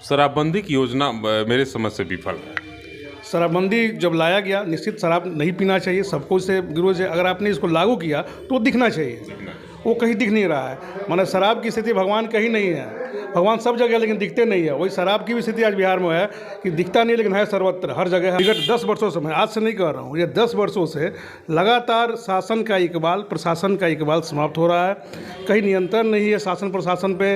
शराबबंदी की योजना मेरे समझ से विफल है। शराबबंदी जब लाया गया, निश्चित शराब नहीं पीना चाहिए, सबको इससे विरोध है। अगर आपने इसको लागू किया तो वो दिखना चाहिए, वो कहीं दिख नहीं रहा है। माने शराब की स्थिति भगवान कहीं नहीं है, भगवान सब जगह लेकिन दिखते नहीं है। वही शराब की भी स्थिति आज बिहार में है कि दिखता नहीं लेकिन है सर्वत्र, हर जगह है। विगत 10 वर्षों से, मैं आज से नहीं कह रहा हूँ, ये 10 वर्षों से लगातार शासन का इकबाल, प्रशासन का इकबाल समाप्त हो रहा है। कहीं नियंत्रण नहीं है शासन प्रशासन पे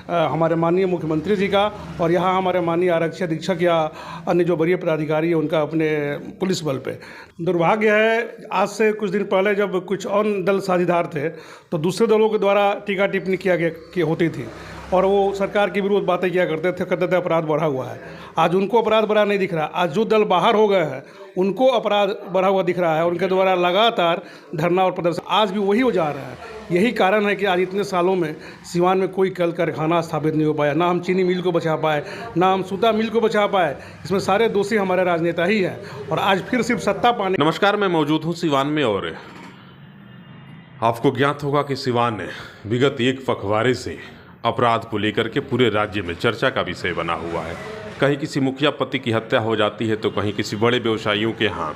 हमारे माननीय मुख्यमंत्री जी का, और यहाँ हमारे माननीय आरक्षी अधीक्षक या अन्य जो वरीय पदाधिकारी है उनका अपने पुलिस बल पे। दुर्भाग्य है, आज से कुछ दिन पहले जब कुछ और दल साझीदार थे तो दूसरे दलों के द्वारा टीका टिप्पणी की होती थी और वो सरकार के विरुद्ध बातें किया करते थे, कहते थे अपराध बढ़ा हुआ है। आज उनको अपराध बढ़ा नहीं दिख रहा, आज जो दल बाहर हो गए हैं उनको अपराध बढ़ा हुआ दिख रहा है। उनके द्वारा लगातार धरना और प्रदर्शन आज भी वही हो जा रहा है। यही कारण है कि आज इतने सालों में सिवान में कोई कल कारखाना स्थापित नहीं हो पाया, ना हम चीनी मिल को बचा पाए, ना हम सूता मिल को बचा पाए। इसमें सारे दोषी हमारे राजनेता ही हैं और आज फिर सिर्फ सत्ता पाने। नमस्कार, मैं मौजूद हूँ सिवान में और आपको ज्ञात होगा कि सिवान विगत एक पखवाड़े से अपराध को लेकर के पूरे राज्य में चर्चा का विषय बना हुआ है। कहीं किसी मुखिया पति की हत्या हो जाती है तो कहीं किसी बड़े व्यवसायियों के यहाँ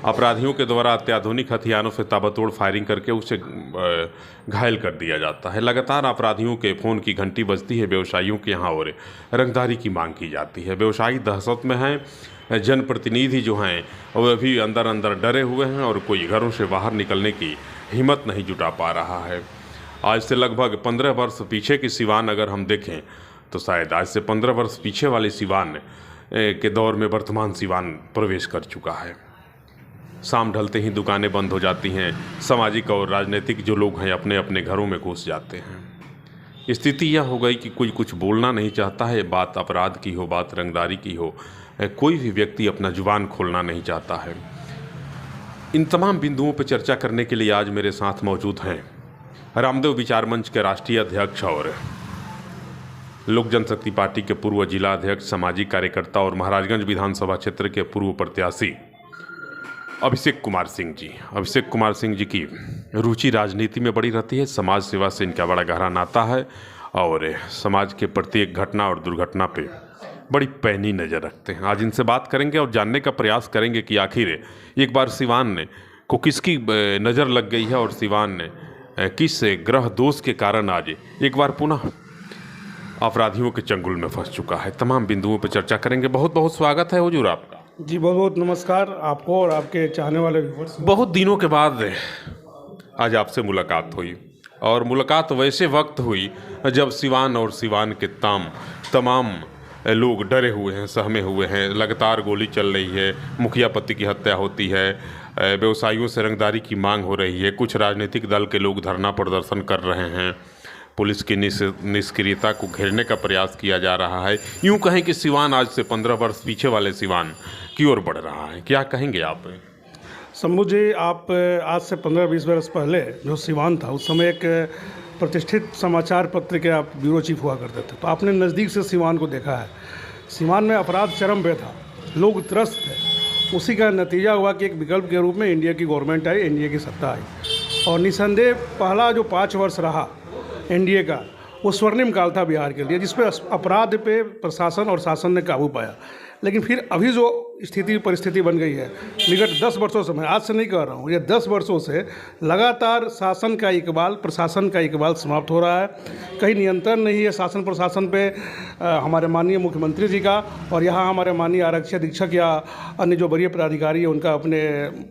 अपराधियों के द्वारा अत्याधुनिक हथियारों से ताबड़तोड़ फायरिंग करके उसे घायल कर दिया जाता है। लगातार अपराधियों के फ़ोन की घंटी बजती है व्यवसायियों के यहाँ और रंगदारी की मांग की जाती है। व्यवसायी दहशत में हैं, जनप्रतिनिधि जो हैं वो अभी अंदर अंदर डरे हुए हैं और कोई घरों से बाहर निकलने की हिम्मत नहीं जुटा पा रहा है। आज से लगभग 15 वर्ष पीछे की सिवान अगर हम देखें तो शायद आज से 15 वर्ष पीछे वाले सिवान के दौर में वर्तमान सिवान प्रवेश कर चुका है। शाम ढलते ही दुकानें बंद हो जाती हैं, सामाजिक और राजनीतिक जो लोग हैं अपने अपने घरों में घुस जाते हैं। स्थिति यह हो गई कि कोई कुछ बोलना नहीं चाहता है, बात अपराध की हो, बात रंगदारी की हो, कोई भी व्यक्ति अपना जुबान खोलना नहीं चाहता है। इन तमाम बिंदुओं पर चर्चा करने के लिए आज मेरे साथ मौजूद हैं रामदेव विचार मंच के राष्ट्रीय अध्यक्ष और लोक जनशक्ति पार्टी के पूर्व जिला अध्यक्ष, सामाजिक कार्यकर्ता और महाराजगंज विधानसभा क्षेत्र के पूर्व प्रत्याशी अभिषेक कुमार सिंह जी। अभिषेक कुमार सिंह जी की रुचि राजनीति में बड़ी रहती है, समाज सेवा से इनका बड़ा गहरा नाता है और समाज के प्रत्येक घटना और दुर्घटना पे बड़ी पैनी नज़र रखते हैं। आज इनसे बात करेंगे और जानने का प्रयास करेंगे कि आखिर एक बार सिवान को किसकी नज़र लग गई है और सिवान किस ग्रह दोष के कारण आज एक बार पुनः अपराधियों के चंगुल में फंस चुका है। तमाम बिंदुओं पर चर्चा करेंगे। बहुत बहुत स्वागत है हुजूर आपका। जी बहुत बहुत नमस्कार आपको और आपके चाहने वाले व्यूअर्स। बहुत दिनों के बाद आज आपसे मुलाकात हुई और मुलाकात वैसे वक्त हुई जब सिवान और सिवान के तमाम लोग डरे हुए हैं, सहमे हुए हैं। लगातार गोली चल रही है, मुखिया पति की हत्या होती है, व्यवसायियों से रंगदारी की मांग हो रही है, कुछ राजनीतिक दल के लोग धरना प्रदर्शन कर रहे हैं, पुलिस की निष्क्रियता को घेरने का प्रयास किया जा रहा है। यूँ कहें कि सिवान आज से 15 वर्ष पीछे वाले सिवान की ओर बढ़ रहा है। क्या कहेंगे आप? शंभू जी, आप आज से 15-20 वर्ष पहले जो सिवान था उस समय एक प्रतिष्ठित समाचार पत्र के आप ब्यूरो चीफ हुआ करते थे, तो आपने नज़दीक से सिवान को देखा है। सिवान में अपराध चरम पे था, लोग त्रस्त थे। उसी का नतीजा हुआ कि एक विकल्प के रूप में इंडिया की गवर्नमेंट आई, एनडीए की सत्ता आई और निसंदेह पहला जो 5 वर्ष रहा एनडीए का वो स्वर्णिम काल था बिहार के लिए, जिसपे अपराध पे प्रशासन और शासन ने काबू पाया। लेकिन फिर अभी जो स्थिति परिस्थिति बन गई है, विगत 10 वर्षों से, मैं आज से नहीं कह रहा हूँ, ये 10 वर्षों से लगातार शासन का इकबाल, प्रशासन का इकबाल समाप्त हो रहा है। कहीं नियंत्रण नहीं है शासन प्रशासन पे हमारे माननीय मुख्यमंत्री जी का, और यहाँ हमारे माननीय आरक्षी अधीक्षक या अन्य जो वरीय पदाधिकारी है उनका अपने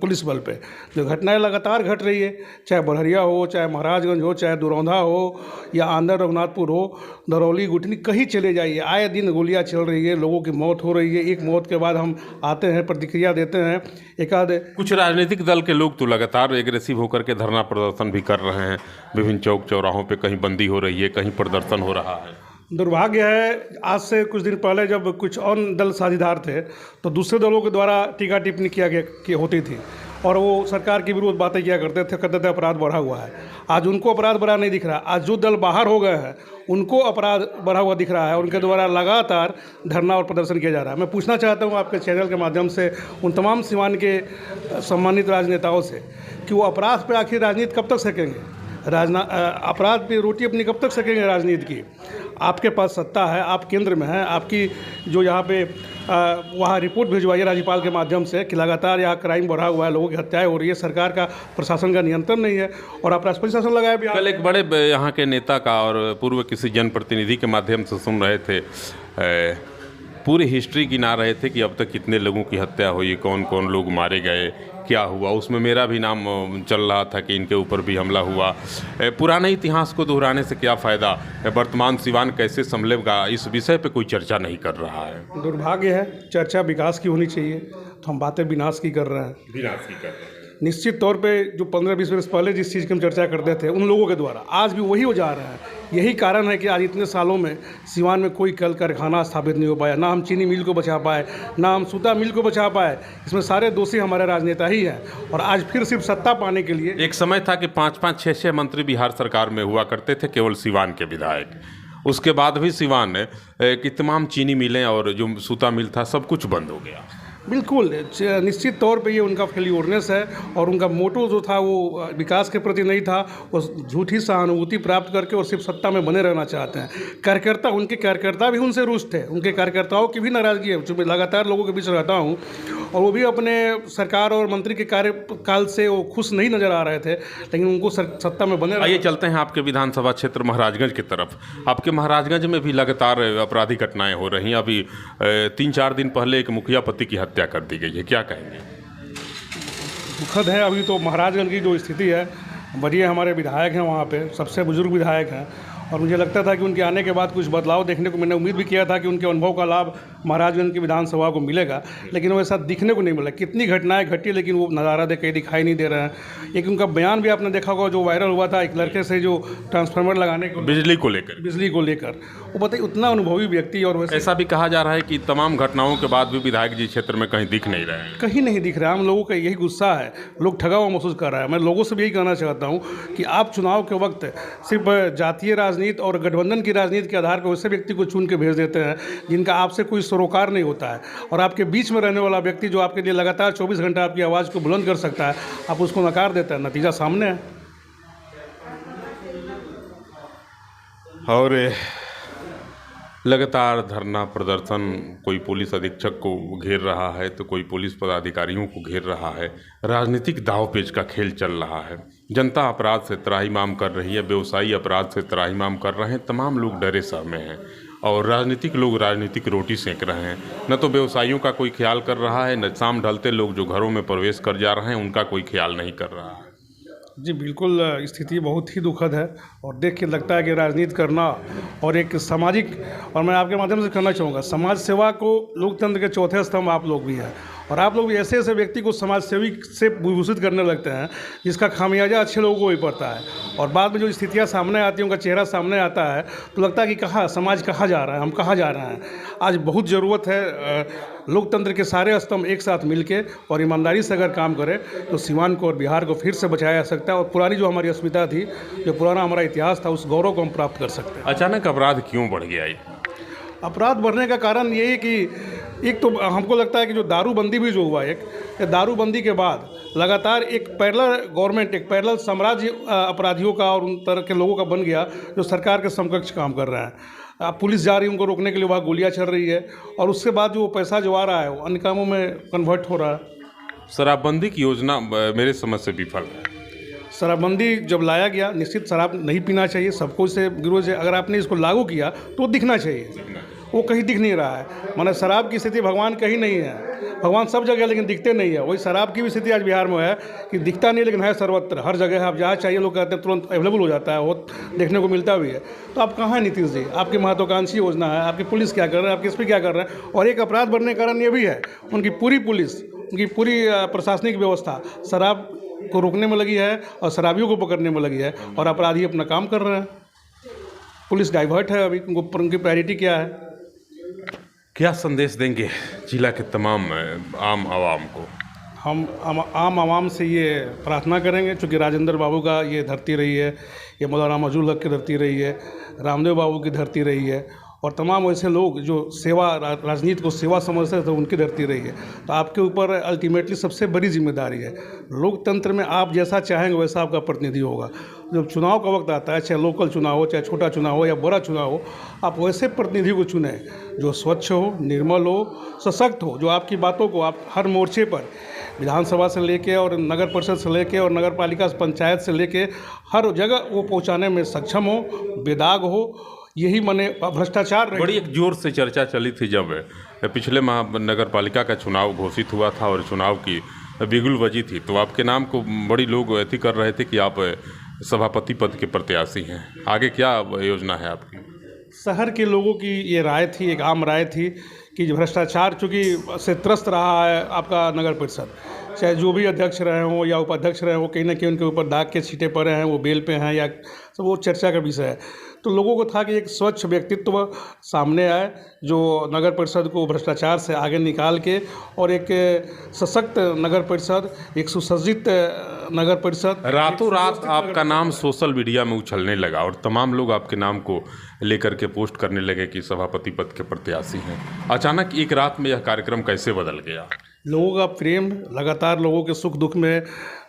पुलिस बल पे। जो घटनाएँ लगातार घट रही है, चाहे बड़हरिया हो, चाहे महाराजगंज हो, चाहे दुरौंधा हो या आंध्र रघुनाथपुर हो, दरौली, गुटनी, कहीं चले जाइए, आए दिन गोलियाँ चल रही है, लोगों की मौत हो रही है। एक मौत के बाद हम आते हैं, प्रतिक्रिया देते हैं। एकाध कुछ राजनीतिक दल के लोग तो लगातार एग्रेसिव होकर के धरना प्रदर्शन भी कर रहे हैं। विभिन्न चौक चौराहों पे कहीं बंदी हो रही है, कहीं प्रदर्शन हो रहा है। दुर्भाग्य है, आज से कुछ दिन पहले जब कुछ और दल साझीदार थे तो दूसरे दलों के द्वारा टीका टिप्पणी की होती थी और वो सरकार के विरुद्ध बातें किया करते थे, कहते थे अपराध बढ़ा हुआ है। आज उनको अपराध बढ़ा नहीं दिख रहा, आज जो दल बाहर हो गए हैं उनको अपराध बढ़ा हुआ दिख रहा है। उनके द्वारा लगातार धरना और प्रदर्शन किया जा रहा है। मैं पूछना चाहता हूँ आपके चैनल के माध्यम से उन तमाम सिवान के सम्मानित राजनेताओं से कि वो अपराध पर आखिर राजनीति कब तक सकेंगे, अपराध पे रोटी अपनी कब तक सकेंगे राजनीति की। आपके पास सत्ता है, आप केंद्र में हैं, आपकी जो यहाँ पे वहाँ रिपोर्ट भिजवाइए राज्यपाल के माध्यम से कि लगातार यहाँ क्राइम बढ़ा हुआ है, लोगों की हत्याएं हो रही है, सरकार का प्रशासन का नियंत्रण नहीं है और आप राष्ट्रपति शासन लगाए भी। कल एक बड़े यहाँ के नेता का और पूर्व किसी जनप्रतिनिधि के माध्यम से सुन रहे थे, पूरी हिस्ट्री गिना रहे थे कि अब तक कितने लोगों की हत्या हुई, कौन कौन लोग मारे गए, क्या हुआ। उसमें मेरा भी नाम चल रहा था कि इनके ऊपर भी हमला हुआ। पुराने इतिहास को दोहराने से क्या फ़ायदा, वर्तमान सिवान कैसे संभलेगा, इस विषय पे कोई चर्चा नहीं कर रहा है। दुर्भाग्य है, चर्चा विकास की होनी चाहिए, तो हम बातें विनाश की कर रहे हैं। विनाश की कर रहे हैं। निश्चित तौर पे जो 15-20 वर्ष पहले जिस चीज़ की हम चर्चा करते थे उन लोगों के द्वारा आज भी वही हो जा रहा है। यही कारण है कि आज इतने सालों में सिवान में कोई कल कारखाना स्थापित नहीं हो पाया, ना हम चीनी मिल को बचा पाए, ना हम सूता मिल को बचा पाए। इसमें सारे दोषी हमारे राजनेता ही हैं और आज फिर सिर्फ सत्ता पाने के लिए। एक समय था कि 5-5, 6-6 मंत्री बिहार सरकार में हुआ करते थे, केवल सिवान के विधायक। उसके बाद भी सिवान की तमाम चीनी मिलें और जो सूता मिल था सब कुछ बंद हो गया। बिल्कुल, निश्चित तौर पे ये उनका फेल्योरनेस है और उनका मोटो जो था वो विकास के प्रति नहीं था, वो झूठी सहानुभूति प्राप्त करके और सिर्फ सत्ता में बने रहना चाहते हैं। कार्यकर्ता, उनके कार्यकर्ता भी उनसे रुष्ट थे, उनके कार्यकर्ताओं की भी नाराज़गी है। चूँकि लगातार लोगों के बीच रहता हूँ और वो भी अपने सरकार और मंत्री के कार्यकाल से वो खुश नहीं नज़र आ रहे थे, लेकिन उनको सत्ता में बने। आइए चलते हैं आपके विधानसभा क्षेत्र महाराजगंज की तरफ। आपके महाराजगंज में भी लगातार आपराधिक घटनाएँ हो रही हैं। अभी 3-4 दिन पहले एक मुखिया पति की हत्या कर दी गई है, क्या कहेंगे? दुखद है। अभी तो महाराजगंज की जो स्थिति है, बढ़िया हमारे विधायक हैं वहाँ पे, सबसे बुजुर्ग विधायक हैं और मुझे लगता था कि उनके आने के बाद कुछ बदलाव देखने को, मैंने उम्मीद भी किया था कि उनके अनुभव का लाभ महाराजगंज की विधानसभा को मिलेगा, लेकिन वैसा दिखने को नहीं मिला। कितनी घटनाएं घटी लेकिन वो नज़ारा कहीं दिखाई नहीं दे रहे हैं। एक उनका बयान भी आपने देखा होगा जो वायरल हुआ था, एक लड़के से जो ट्रांसफार्मर लगाने को, बिजली को लेकर वो बताइए, उतना अनुभवी व्यक्ति। और वैसे ऐसा भी कहा जा रहा है कि तमाम घटनाओं के बाद भी विधायक जी क्षेत्र में कहीं दिख नहीं रहे हैं। कहीं नहीं दिख रहा है। हम लोगों का यही गुस्सा है, लोग ठगा हुआ महसूस कर रहा है। मैं लोगों से भी यही कहना चाहता हूँ कि आप चुनाव के वक्त सिर्फ जातीय राजनीति और गठबंधन की राजनीति के आधार पर वैसे व्यक्ति को चुन के भेज देते हैं जिनका आपसे कोई सरोकार नहीं होता है, और आपके बीच में रहने वाला व्यक्ति जो आपके लिए लगातार 24 घंटा आपकी आवाज़ को बुलंद कर सकता है, आप उसको नकार देते हैं। नतीजा सामने है। और लगातार धरना प्रदर्शन, कोई पुलिस अधीक्षक को घेर रहा है तो कोई पुलिस पदाधिकारियों को घेर रहा है। राजनीतिक दांवपेच का खेल चल रहा है। जनता अपराध से त्राहिमाम कर रही है, व्यवसायी अपराध से त्राहिमाम कर रहे हैं। तमाम लोग डरे सहमे हैं और राजनीतिक लोग राजनीतिक रोटी सेंक रहे हैं। न तो व्यवसायियों का कोई ख्याल कर रहा है, न शाम ढलते लोग जो घरों में प्रवेश कर जा रहे हैं उनका कोई ख्याल नहीं कर रहा है। जी बिल्कुल, स्थिति बहुत ही दुखद है और देख के लगता है कि राजनीति करना और एक सामाजिक, और मैं आपके माध्यम से कहना चाहूँगा, समाज सेवा को लोकतंत्र के चौथे स्तंभ आप लोग भी हैं और आप लोग भी ऐसे ऐसे व्यक्ति को समाज सेवी से विभूषित करने लगते हैं जिसका खामियाजा अच्छे लोगों को ही पड़ता है, और बाद में जो स्थितियाँ सामने आती हैं, उनका चेहरा सामने आता है तो लगता है कि कहाँ समाज कहाँ जा रहा है, हम कहाँ जा रहे हैं। आज बहुत ज़रूरत है लोकतंत्र के सारे स्तंभ एक साथ मिलके और ईमानदारी से अगर काम करें तो सिवान को और बिहार को फिर से बचाया जा सकता है और पुरानी जो हमारी अस्मिता थी, जो पुराना हमारा इतिहास था, उस गौरव को हम प्राप्त कर सकते हैं। अचानक अपराध क्यों बढ़ गया? अपराध बढ़ने का कारण ये है कि एक तो हमको लगता है कि जो दारूबंदी भी जो हुआ, एक दारूबंदी के बाद लगातार एक पैरेलल गवर्नमेंट, एक पैरेलल साम्राज्य अपराधियों का और उन तरह के लोगों का बन गया जो सरकार के समकक्ष काम कर रहे हैं। पुलिस जा रही है उनको रोकने के लिए, वहाँ गोलियां चल रही है और उसके बाद जो पैसा जो आ रहा है वो अन्य कामों में कन्वर्ट हो रहा है। शराबबंदी की योजना मेरे समझ से विफल है। शराबबंदी जब लाया गया, निश्चित शराब नहीं पीना चाहिए, सबको इससे विरोध है। अगर आपने इसको लागू किया तो दिखना चाहिए, वो कहीं दिख नहीं रहा है। माने शराब की स्थिति भगवान कहीं नहीं है, भगवान सब जगह लेकिन दिखते नहीं है। वही शराब की भी स्थिति आज बिहार में है कि दिखता नहीं लेकिन है सर्वत्र, हर जगह है। आप जहाँ चाहिए लोग कहते हैं तुरंत अवेलेबल हो जाता है, वो देखने को मिलता भी है। तो आप कहाँ हैं नीतीश जी? आपकी महत्वाकांक्षी योजना है, आपकी पुलिस क्या कर रहे हैं, आपके एसपी क्या कर रहे हैं? और एक अपराध बढ़ने का कारण ये भी है, उनकी पूरी पुलिस, उनकी पूरी प्रशासनिक व्यवस्था शराब को रोकने में लगी है और शराबियों को पकड़ने में लगी है और अपराधी अपना काम कर रहे हैं। पुलिस डाइवर्ट है, अभी उनकी प्रायोरिटी क्या है? क्या संदेश देंगे जिला के तमाम आम आवाम को? हम आम आवाम से ये प्रार्थना करेंगे, चूँकि राजेंद्र बाबू का ये धरती रही है, ये मौलाना मजहूर हक की धरती रही है, रामदेव बाबू की धरती रही है और तमाम ऐसे लोग जो सेवा राजनीति को सेवा समझते थे उनकी धरती रही है। तो आपके ऊपर अल्टीमेटली सबसे बड़ी जिम्मेदारी है। लोकतंत्र में आप जैसा चाहेंगे वैसा आपका प्रतिनिधि होगा। जब चुनाव का वक्त आता है, चाहे लोकल चुनाव हो, चाहे छोटा चुनाव हो या बड़ा चुनाव हो, आप वैसे प्रतिनिधि को चुनें जो स्वच्छ हो, निर्मल हो, सशक्त हो, जो आपकी बातों को आप हर मोर्चे पर विधानसभा से लेके और नगर परिषद से लेके और नगर पालिका पंचायत से लेके हर जगह वो पहुंचाने में सक्षम हो, बेदाग हो। यही माने भ्रष्टाचार रहित। बड़ी एक जोर से चर्चा चली थी जब पिछले माह नगर पालिका का चुनाव घोषित हुआ था और चुनाव की बिगुल बजी थी, तो आपके नाम को बड़ी लोग ऐसी कर रहे थे कि आप सभापति पद के प्रत्याशी हैं। आगे क्या योजना है आपकी? शहर के लोगों की ये राय थी, एक आम राय थी कि भ्रष्टाचार चूँकि से त्रस्त रहा है आपका नगर परिषद, चाहे जो भी अध्यक्ष रहे हों या उपाध्यक्ष रहे हों, कहीं ना कहीं उनके ऊपर दाग के छींटे पड़े हैं, वो बेल पे हैं या सब, वो चर्चा का विषय है। तो लोगों को था कि एक स्वच्छ व्यक्तित्व सामने आए जो नगर परिषद को भ्रष्टाचार से आगे निकाल के और एक सशक्त नगर परिषद, एक सुसज्जित नगर परिषद। रातों रात आपका नाम सोशल मीडिया में उछलने लगा और तमाम लोग आपके नाम को लेकर के पोस्ट करने लगे कि सभापति पद के प्रत्याशी हैं। अचानक एक रात में यह कार्यक्रम कैसे बदल गया? लोगों का प्रेम, लगातार लोगों के सुख दुख में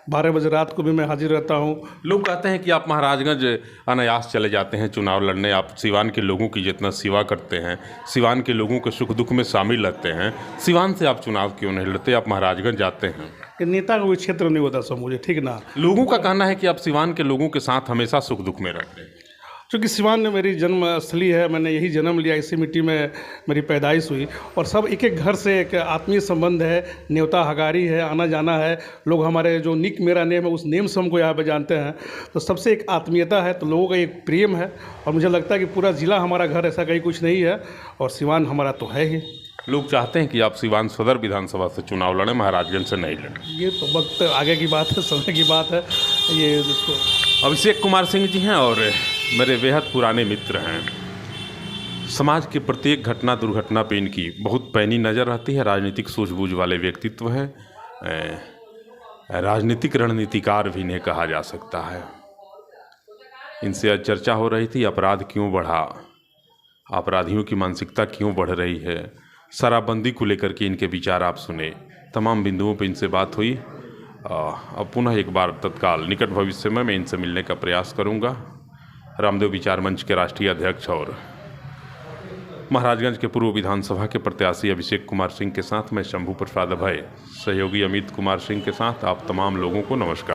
12 बजे रात को भी मैं हाजिर रहता हूँ। लोग कहते हैं कि आप महाराजगंज अनायास चले जाते हैं चुनाव लड़ने, आप सिवान के लोगों की जितना सेवा करते हैं, सिवान के लोगों के सुख दुख में शामिल रहते हैं, सिवान से आप चुनाव क्यों नहीं लड़ते, आप महाराजगंज जाते हैं? कि नेता का कोई क्षेत्र नहीं होता सब, मुझे ठीक ना। लोगों का कहना है कि आप सिवान के लोगों के साथ हमेशा सुख दुख में रहते हैं। क्योंकि सिवान में मेरी जन्म स्थली है, मैंने यही जन्म लिया, इसी मिट्टी में मेरी पैदाइश हुई और सब एक एक घर से एक आत्मीय संबंध है, न्योता हगारी है, आना जाना है। लोग हमारे जो निक मेरा नेम है उस नेम से हमको यहाँ पे जानते हैं, तो सबसे एक आत्मीयता है, तो लोगों का एक प्रेम है और मुझे लगता है कि पूरा ज़िला हमारा घर, ऐसा कहीं कुछ नहीं है और सिवान हमारा तो है ही। लोग चाहते हैं कि आप सिवान सदर विधानसभा से चुनाव लड़ें, महाराजगंज से नहीं लड़ें। ये तो वक्त आगे की बात है, समय की बात है। ये जिसको अभिषेक कुमार सिंह जी हैं और मेरे बेहद पुराने मित्र हैं। समाज के प्रत्येक घटना दुर्घटना पे इनकी बहुत पैनी नज़र रहती है। राजनीतिक सूझबूझ वाले व्यक्तित्व हैं, राजनीतिक रणनीतिकार भी इन्हें कहा जा सकता है। इनसे आज चर्चा हो रही थी अपराध क्यों बढ़ा, अपराधियों की मानसिकता क्यों बढ़ रही है, शराबबंदी को लेकर के इनके विचार आप सुने। तमाम बिंदुओं पर इनसे बात हुई। अब पुनः एक बार तत्काल निकट भविष्य में मैं इनसे मिलने का प्रयास करूंगा। रामदेव विचार मंच के राष्ट्रीय अध्यक्ष और महाराजगंज के पूर्व विधानसभा के प्रत्याशी अभिषेक कुमार सिंह के साथ मैं शंभू प्रसाद अभय, सहयोगी अमित कुमार सिंह के साथ आप तमाम लोगों को नमस्कार।